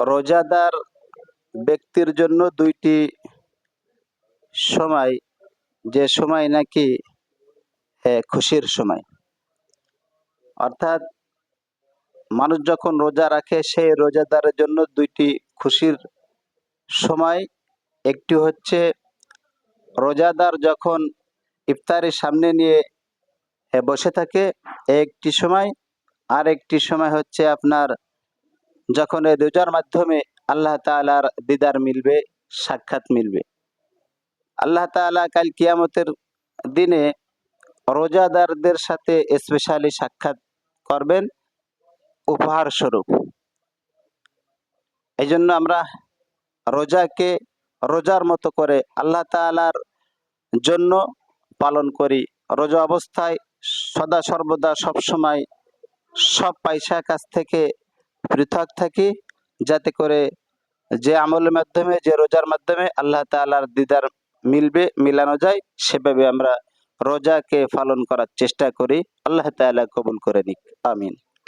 রোজাদার ব্যক্তির জন্য দুইটি সময়, যে সময় নাকি খুশির সময়। অর্থাৎ মানুষ যখন রোজা রাখে সেই রোজাদারের জন্য দুইটি খুশির সময়। একটি হচ্ছে রোজাদার যখন ইফতারের সামনে নিয়ে বসে থাকে একটি সময়, আর একটি সময় হচ্ছে আপনার যখন এই রোজার মাধ্যমে আল্লাহ তাআলার দিদার মিলবে, সাক্ষাৎ মিলবে। আল্লাহ তাআলা কাল কিয়ামতের দিনে রোজাদারদের সাথে স্পেশালি সাক্ষাৎ করবেন উপহার স্বরূপ। এই জন্য আমরা রোজাকে রোজার মতো করে আল্লাহ তাআলার জন্য পালন করি। রোজা অবস্থায় সদা সর্বদা সবসময় সব পয়সা কাছ থেকে পৃথক থাকি, যাতে করে যে আমলের মাধ্যমে, যে রোজার মাধ্যমে আল্লাহ তাআলার দিদার মিলবে, মিলানো যায়, সেভাবে আমরা রোজাকে পালন করার চেষ্টা করি। আল্লাহ তাআলা কবুল করে নিক। আমিন।